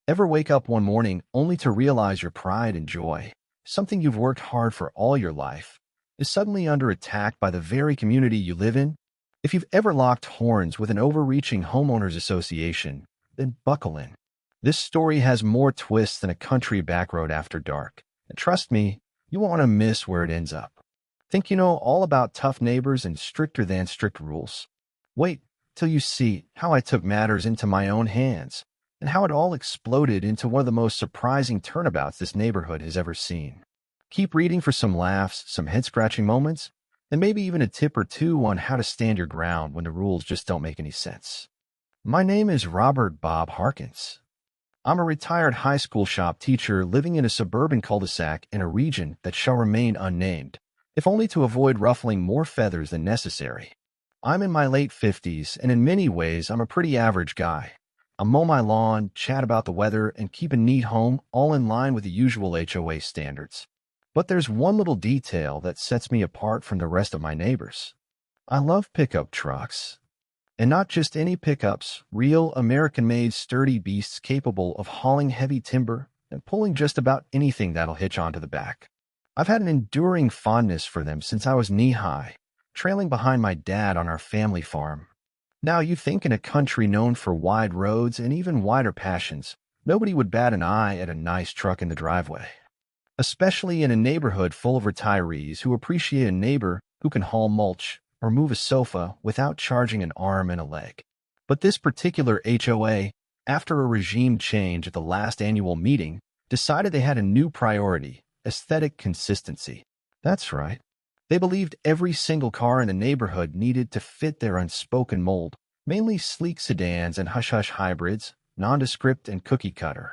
Ever wake up one morning only to realize your pride and joy, something you've worked hard for all your life, is suddenly under attack by the very community you live in? If you've ever locked horns with an overreaching homeowners association, then buckle in. This story has more twists than a country backroad after dark, and trust me, you won't want to miss where it ends up. Think you know all about tough neighbors and stricter than strict rules? Wait till you see how I took matters into my own hands and how it all exploded into one of the most surprising turnabouts this neighborhood has ever seen. Keep reading for some laughs, some head-scratching moments, and maybe even a tip or two on how to stand your ground when the rules just don't make any sense. My name is Robert Bob Harkins. I'm a retired high school shop teacher living in a suburban cul-de-sac in a region that shall remain unnamed, if only to avoid ruffling more feathers than necessary. I'm in my late 50s, and in many ways, I'm a pretty average guy. I mow my lawn, chat about the weather, and keep a neat home, all in line with the usual HOA standards. But there's one little detail that sets me apart from the rest of my neighbors. I love pickup trucks. And not just any pickups, real American-made sturdy beasts capable of hauling heavy timber and pulling just about anything that'll hitch onto the back. I've had an enduring fondness for them since I was knee-high, trailing behind my dad on our family farm. Now, you think in a country known for wide roads and even wider passions, nobody would bat an eye at a nice truck in the driveway. Especially in a neighborhood full of retirees who appreciate a neighbor who can haul mulch or move a sofa without charging an arm and a leg. But this particular HOA, after a regime change at the last annual meeting, decided they had a new priority: aesthetic consistency. That's right. They believed every single car in the neighborhood needed to fit their unspoken mold, mainly sleek sedans and hush-hush hybrids, nondescript and cookie-cutter.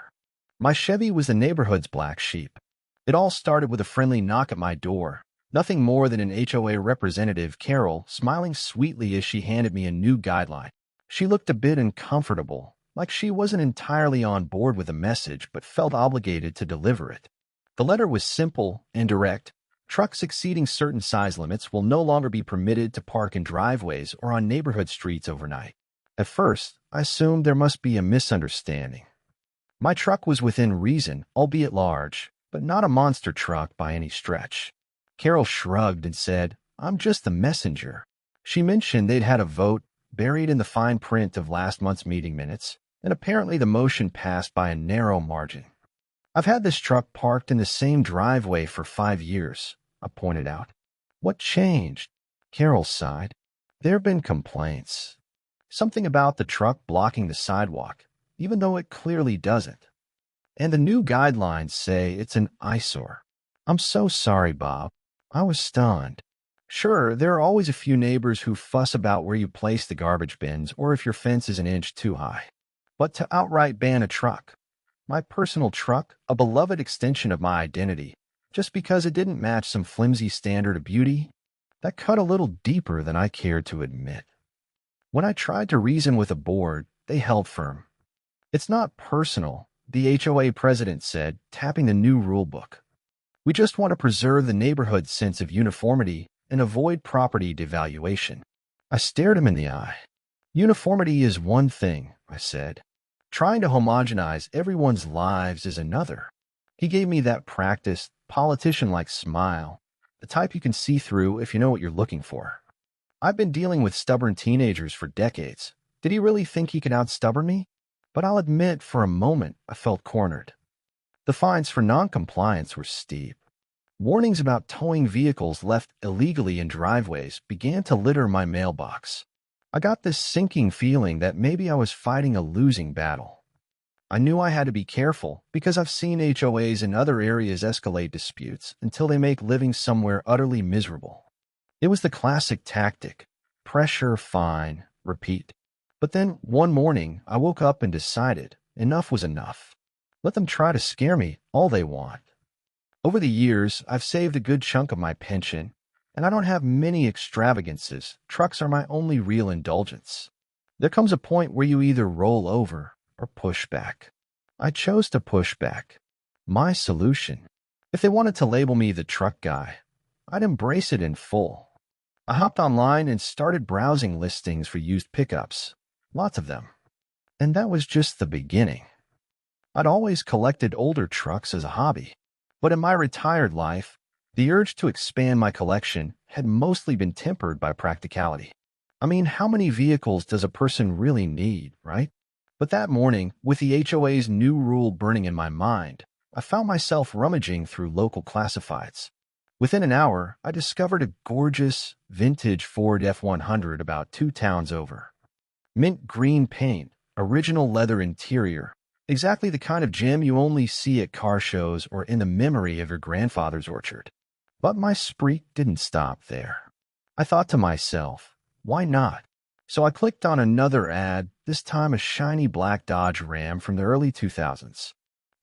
My Chevy was the neighborhood's black sheep. It all started with a friendly knock at my door, nothing more than an HOA representative, Carol, smiling sweetly as she handed me a new guideline. She looked a bit uncomfortable, like she wasn't entirely on board with the message but felt obligated to deliver it. The letter was simple and direct. Trucks exceeding certain size limits will no longer be permitted to park in driveways or on neighborhood streets overnight. At first, I assumed there must be a misunderstanding. My truck was within reason, albeit large, but not a monster truck by any stretch. Carol shrugged and said, "I'm just the messenger." She mentioned they'd had a vote buried in the fine print of last month's meeting minutes, and apparently the motion passed by a narrow margin. "I've had this truck parked in the same driveway for 5 years," I pointed out. "What changed?" Carol sighed. "There have been complaints. Something about the truck blocking the sidewalk, even though it clearly doesn't. And the new guidelines say it's an eyesore." "I'm so sorry, Bob." I was stunned. Sure, there are always a few neighbors who fuss about where you place the garbage bins or if your fence is an inch too high. But to outright ban a truck, my personal truck, a beloved extension of my identity, just because it didn't match some flimsy standard of beauty, that cut a little deeper than I cared to admit. When I tried to reason with the board, they held firm. "It's not personal," the HOA president said, tapping the new rule book. "We just want to preserve the neighborhood's sense of uniformity and avoid property devaluation." I stared him in the eye. "Uniformity is one thing," I said. "Trying to homogenize everyone's lives is another." He gave me that practiced, politician-like smile, the type you can see through if you know what you're looking for. I've been dealing with stubborn teenagers for decades. Did he really think he could outstubborn me? But I'll admit, for a moment, I felt cornered. The fines for non-compliance were steep. Warnings about towing vehicles left illegally in driveways began to litter my mailbox. I got this sinking feeling that maybe I was fighting a losing battle. I knew I had to be careful because I've seen HOAs in other areas escalate disputes until they make living somewhere utterly miserable. It was the classic tactic: pressure, fine, repeat. But then one morning, I woke up and decided enough was enough. Let them try to scare me all they want. Over the years, I've saved a good chunk of my pension, and I don't have many extravagances. Trucks are my only real indulgence. There comes a point where you either roll over or push back. I chose to push back. My solution. If they wanted to label me the truck guy, I'd embrace it in full. I hopped online and started browsing listings for used pickups. Lots of them. And that was just the beginning. I'd always collected older trucks as a hobby, but in my retired life, the urge to expand my collection had mostly been tempered by practicality. I mean, how many vehicles does a person really need, right? But that morning, with the HOA's new rule burning in my mind, I found myself rummaging through local classifieds. Within an hour, I discovered a gorgeous, vintage Ford F-100 about 2 towns over. Mint green paint, original leather interior, exactly the kind of gem you only see at car shows or in the memory of your grandfather's orchard. But my spree didn't stop there. I thought to myself, why not? So I clicked on another ad, this time a shiny black Dodge Ram from the early 2000s.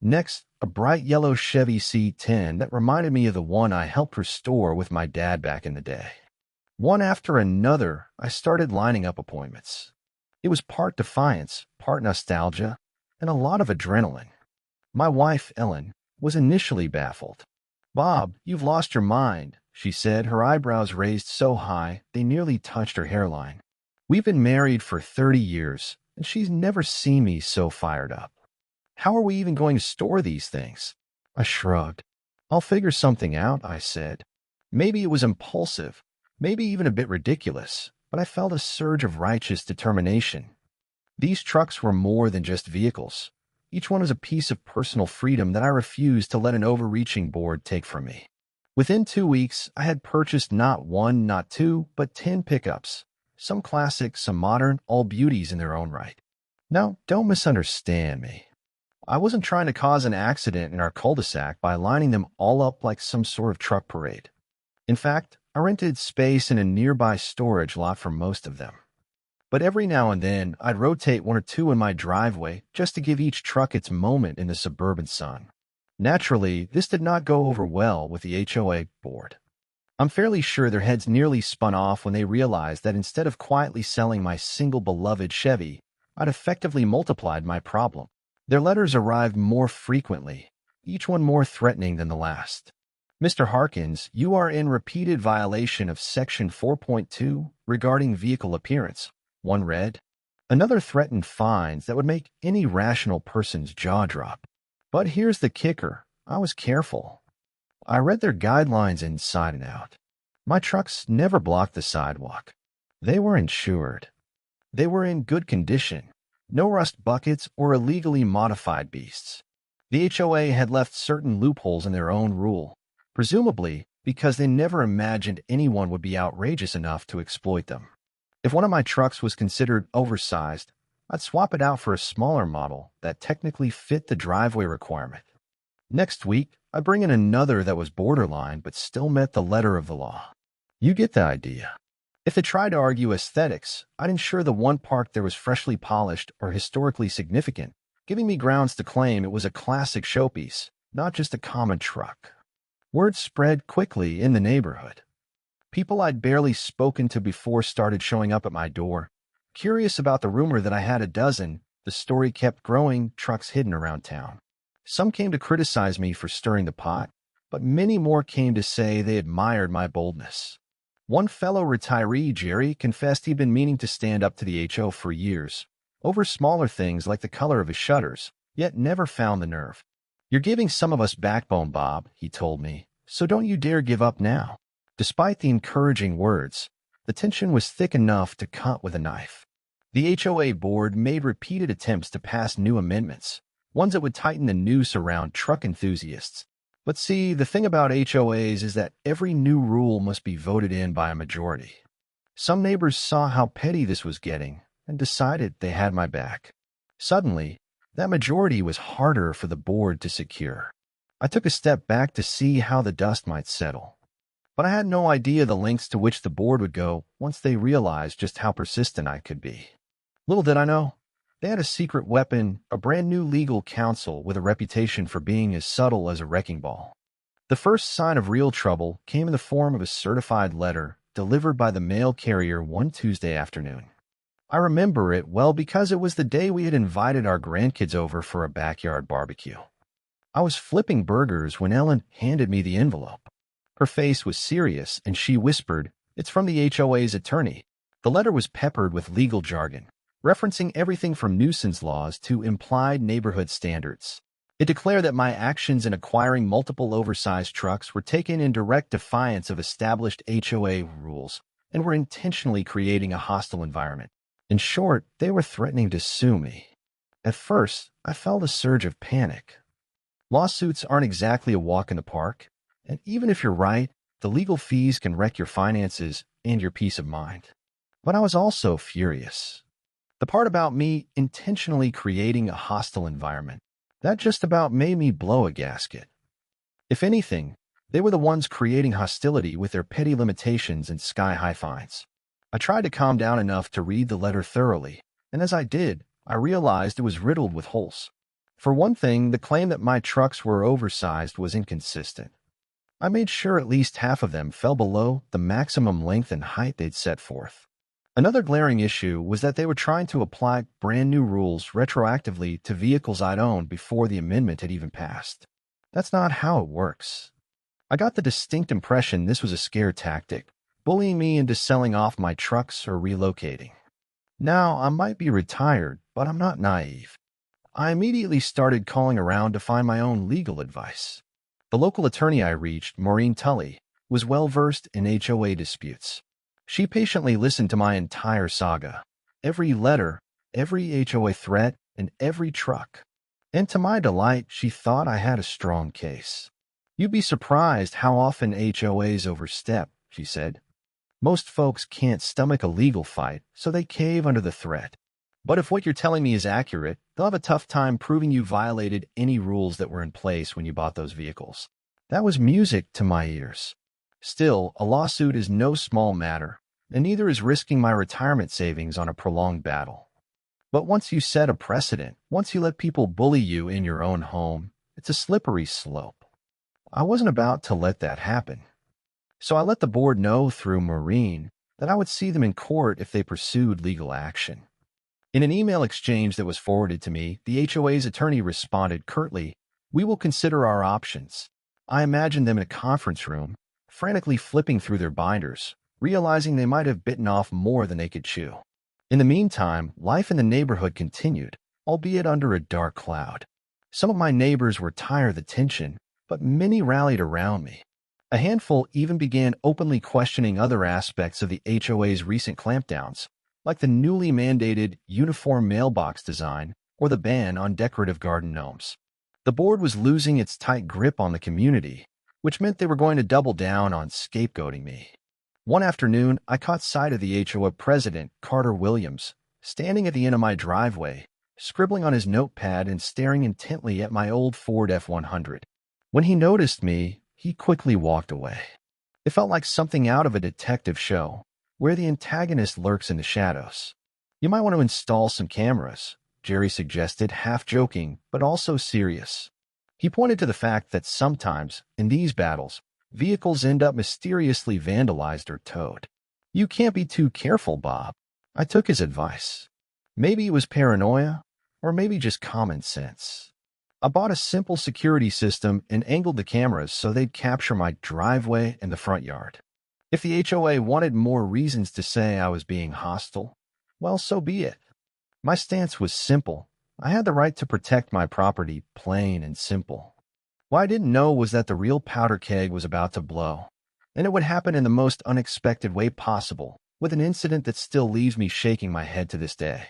Next, a bright yellow Chevy C10 that reminded me of the one I helped restore with my dad back in the day. One after another, I started lining up appointments. It was part defiance, part nostalgia, and a lot of adrenaline. My wife, Ellen, was initially baffled. "Bob, you've lost your mind," she said, her eyebrows raised so high they nearly touched her hairline. "We've been married for 30 years, and she's never seen me so fired up. How are we even going to store these things?" I shrugged. "I'll figure something out," I said. Maybe it was impulsive, maybe even a bit ridiculous, but I felt a surge of righteous determination. These trucks were more than just vehicles. Each one was a piece of personal freedom that I refused to let an overreaching board take from me. Within 2 weeks, I had purchased not one, not two, but 10 pickups. Some classic, some modern, all beauties in their own right. Now, don't misunderstand me. I wasn't trying to cause an accident in our cul-de-sac by lining them all up like some sort of truck parade. In fact, I rented space in a nearby storage lot for most of them. But every now and then, I'd rotate one or two in my driveway just to give each truck its moment in the suburban sun. Naturally, this did not go over well with the HOA board. I'm fairly sure their heads nearly spun off when they realized that instead of quietly selling my single beloved Chevy, I'd effectively multiplied my problem. Their letters arrived more frequently, each one more threatening than the last. "Mr. Harkins, you are in repeated violation of Section 4.2 regarding vehicle appearance," one read. Another threatened fines that would make any rational person's jaw drop. But here's the kicker. I was careful. I read their guidelines inside and out. My trucks never blocked the sidewalk. They were insured. They were in good condition. No rust buckets or illegally modified beasts. The HOA had left certain loopholes in their own rule, presumably because they never imagined anyone would be outrageous enough to exploit them. If one of my trucks was considered oversized, I'd swap it out for a smaller model that technically fit the driveway requirement. Next week, I'd bring in another that was borderline but still met the letter of the law. You get the idea. If they tried to argue aesthetics, I'd ensure the one parked there was freshly polished or historically significant, giving me grounds to claim it was a classic showpiece, not just a common truck. Word spread quickly in the neighborhood. People I'd barely spoken to before started showing up at my door. Curious about the rumor that I had a dozen, the story kept growing, trucks hidden around town. Some came to criticize me for stirring the pot, but many more came to say they admired my boldness. One fellow retiree, Jerry, confessed he'd been meaning to stand up to the HO for years, over smaller things like the color of his shutters, yet never found the nerve. "You're giving some of us backbone, Bob," he told me, "so don't you dare give up now." Despite the encouraging words, the tension was thick enough to cut with a knife. The HOA board made repeated attempts to pass new amendments, ones that would tighten the noose around truck enthusiasts. But see, the thing about HOAs is that every new rule must be voted in by a majority. Some neighbors saw how petty this was getting and decided they had my back. Suddenly, that majority was harder for the board to secure. I took a step back to see how the dust might settle. But I had no idea the lengths to which the board would go once they realized just how persistent I could be. Little did I know, they had a secret weapon, a brand new legal counsel with a reputation for being as subtle as a wrecking ball. The first sign of real trouble came in the form of a certified letter delivered by the mail carrier one Tuesday afternoon. I remember it well because it was the day we had invited our grandkids over for a backyard barbecue. I was flipping burgers when Ellen handed me the envelope. Her face was serious, and she whispered, "It's from the HOA's attorney." The letter was peppered with legal jargon, referencing everything from nuisance laws to implied neighborhood standards. It declared that my actions in acquiring multiple oversized trucks were taken in direct defiance of established HOA rules and were intentionally creating a hostile environment. In short, they were threatening to sue me. At first, I felt a surge of panic. Lawsuits aren't exactly a walk in the park, and even if you're right, the legal fees can wreck your finances and your peace of mind. But I was also furious. The part about me intentionally creating a hostile environment, that just about made me blow a gasket. If anything, they were the ones creating hostility with their petty limitations and sky-high fines. I tried to calm down enough to read the letter thoroughly, and as I did, I realized it was riddled with holes. For one thing, the claim that my trucks were oversized was inconsistent. I made sure at least half of them fell below the maximum length and height they'd set forth. Another glaring issue was that they were trying to apply brand new rules retroactively to vehicles I'd owned before the amendment had even passed. That's not how it works. I got the distinct impression this was a scare tactic, bullying me into selling off my trucks or relocating. Now, I might be retired, but I'm not naive. I immediately started calling around to find my own legal advice. The local attorney I reached, Maureen Tully, was well-versed in HOA disputes. She patiently listened to my entire saga, every letter, every HOA threat, and every truck. And to my delight, she thought I had a strong case. You'd be surprised how often HOAs overstep, she said. Most folks can't stomach a legal fight, so they cave under the threat. But if what you're telling me is accurate, they'll have a tough time proving you violated any rules that were in place when you bought those vehicles. That was music to my ears. Still, a lawsuit is no small matter, and neither is risking my retirement savings on a prolonged battle. But once you set a precedent, once you let people bully you in your own home, it's a slippery slope. I wasn't about to let that happen. So I let the board know through Maureen that I would see them in court if they pursued legal action. In an email exchange that was forwarded to me, the HOA's attorney responded curtly, "We will consider our options." I imagined them in a conference room, frantically flipping through their binders, realizing they might have bitten off more than they could chew. In the meantime, life in the neighborhood continued, albeit under a dark cloud. Some of my neighbors were tired of the tension, but many rallied around me. A handful even began openly questioning other aspects of the HOA's recent clampdowns, like the newly mandated uniform mailbox design or the ban on decorative garden gnomes. The board was losing its tight grip on the community, which meant they were going to double down on scapegoating me. One afternoon, I caught sight of the HOA president, Carter Williams, standing at the end of my driveway, scribbling on his notepad and staring intently at my old Ford F-100. When he noticed me, he quickly walked away. It felt like something out of a detective show, where the antagonist lurks in the shadows. "You might want to install some cameras," Jerry suggested, half joking, but also serious. He pointed to the fact that sometimes, in these battles, vehicles end up mysteriously vandalized or towed. "You can't be too careful, Bob." I took his advice. Maybe it was paranoia, or maybe just common sense. I bought a simple security system and angled the cameras so they'd capture my driveway and the front yard. If the HOA wanted more reasons to say I was being hostile, well, so be it. My stance was simple. I had the right to protect my property, plain and simple. What I didn't know was that the real powder keg was about to blow, and it would happen in the most unexpected way possible, with an incident that still leaves me shaking my head to this day.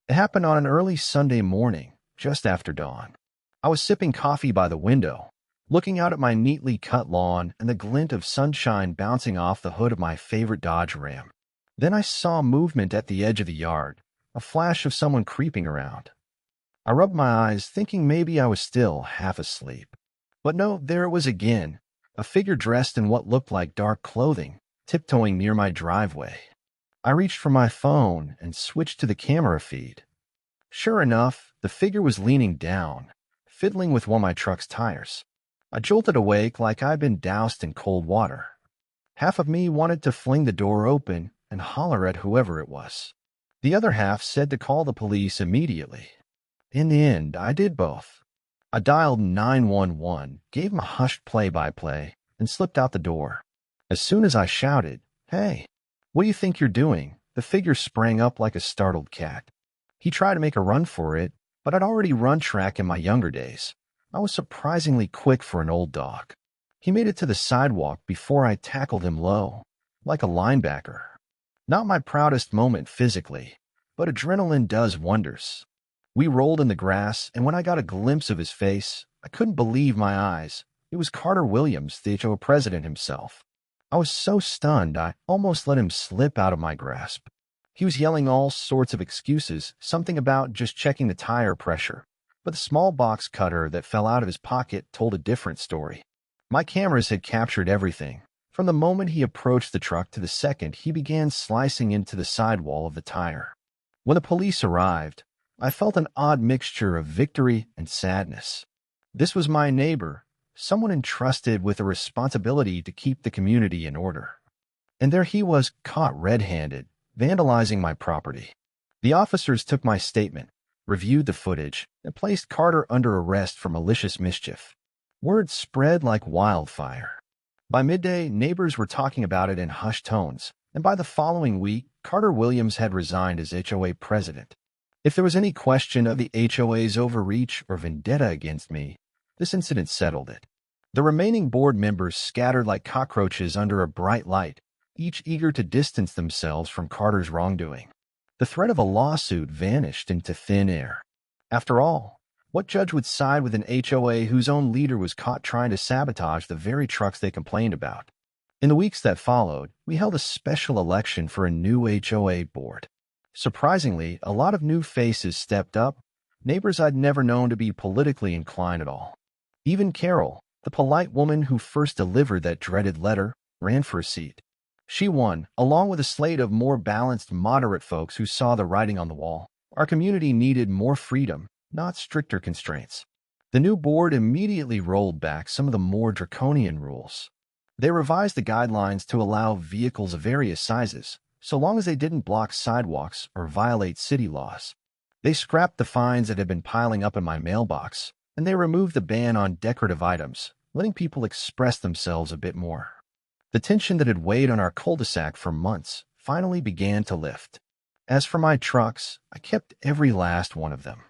It happened on an early Sunday morning, just after dawn. I was sipping coffee by the window, looking out at my neatly cut lawn and the glint of sunshine bouncing off the hood of my favorite Dodge Ram. Then I saw movement at the edge of the yard, a flash of someone creeping around. I rubbed my eyes, thinking maybe I was still half asleep. But no, there it was again, a figure dressed in what looked like dark clothing, tiptoeing near my driveway. I reached for my phone and switched to the camera feed. Sure enough, the figure was leaning down, fiddling with one of my truck's tires. I jolted awake like I'd been doused in cold water. Half of me wanted to fling the door open and holler at whoever it was. The other half said to call the police immediately. In the end, I did both. I dialed 911, gave him a hushed play-by-play, and slipped out the door. As soon as I shouted, "Hey, what do you think you're doing?" the figure sprang up like a startled cat. He tried to make a run for it, but I'd already run track in my younger days. I was surprisingly quick for an old dog. He made it to the sidewalk before I tackled him low, like a linebacker. Not my proudest moment physically, but adrenaline does wonders. We rolled in the grass, and when I got a glimpse of his face, I couldn't believe my eyes. It was Carter Williams, the HOA president himself. I was so stunned I almost let him slip out of my grasp. He was yelling all sorts of excuses, something about just checking the tire pressure. But the small box cutter that fell out of his pocket told a different story. My cameras had captured everything. From the moment he approached the truck to the second he began slicing into the sidewall of the tire. When the police arrived, I felt an odd mixture of victory and sadness. This was my neighbor, someone entrusted with a responsibility to keep the community in order. And there he was, caught red-handed, vandalizing my property. The officers took my statement, reviewed the footage, and placed Carter under arrest for malicious mischief. Word spread like wildfire. By midday, neighbors were talking about it in hushed tones, and by the following week, Carter Williams had resigned as HOA president. If there was any question of the HOA's overreach or vendetta against me, this incident settled it. The remaining board members scattered like cockroaches under a bright light, each eager to distance themselves from Carter's wrongdoing. The threat of a lawsuit vanished into thin air. After all, what judge would side with an HOA whose own leader was caught trying to sabotage the very trucks they complained about? In the weeks that followed, we held a special election for a new HOA board. Surprisingly, a lot of new faces stepped up, neighbors I'd never known to be politically inclined at all. Even Carol, the polite woman who first delivered that dreaded letter, ran for a seat. She won, along with a slate of more balanced, moderate folks who saw the writing on the wall. Our community needed more freedom, not stricter constraints. The new board immediately rolled back some of the more draconian rules. They revised the guidelines to allow vehicles of various sizes, so long as they didn't block sidewalks or violate city laws. They scrapped the fines that had been piling up in my mailbox, and they removed the ban on decorative items, letting people express themselves a bit more. The tension that had weighed on our cul-de-sac for months finally began to lift. As for my trucks, I kept every last one of them.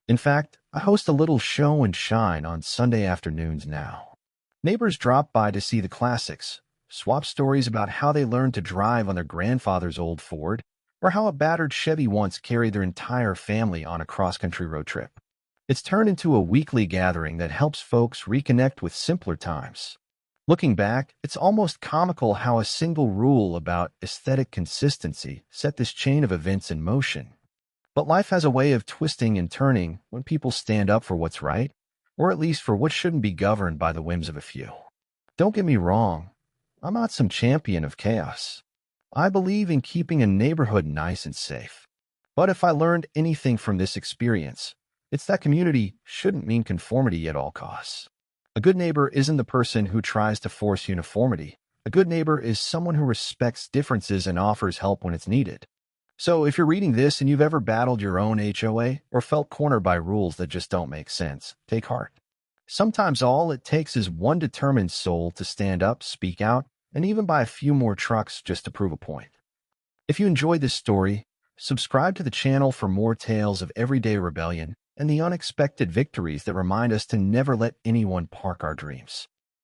In fact, I host a little show and shine on Sunday afternoons now. Neighbors drop by to see the classics, swap stories about how they learned to drive on their grandfather's old Ford, or how a battered Chevy once carried their entire family on a cross-country road trip. It's turned into a weekly gathering that helps folks reconnect with simpler times. Looking back, it's almost comical how a single rule about aesthetic consistency set this chain of events in motion. But life has a way of twisting and turning when people stand up for what's right, or at least for what shouldn't be governed by the whims of a few. Don't get me wrong, I'm not some champion of chaos. I believe in keeping a neighborhood nice and safe. But if I learned anything from this experience, it's that community shouldn't mean conformity at all costs. A good neighbor isn't the person who tries to force uniformity. A good neighbor is someone who respects differences and offers help when it's needed. So if you're reading this and you've ever battled your own HOA or felt cornered by rules that just don't make sense, take heart. Sometimes all it takes is one determined soul to stand up, speak out, and even buy a few more trucks just to prove a point. If you enjoyed this story, subscribe to the channel for more tales of everyday rebellion and the unexpected victories that remind us to never let anyone park our dreams.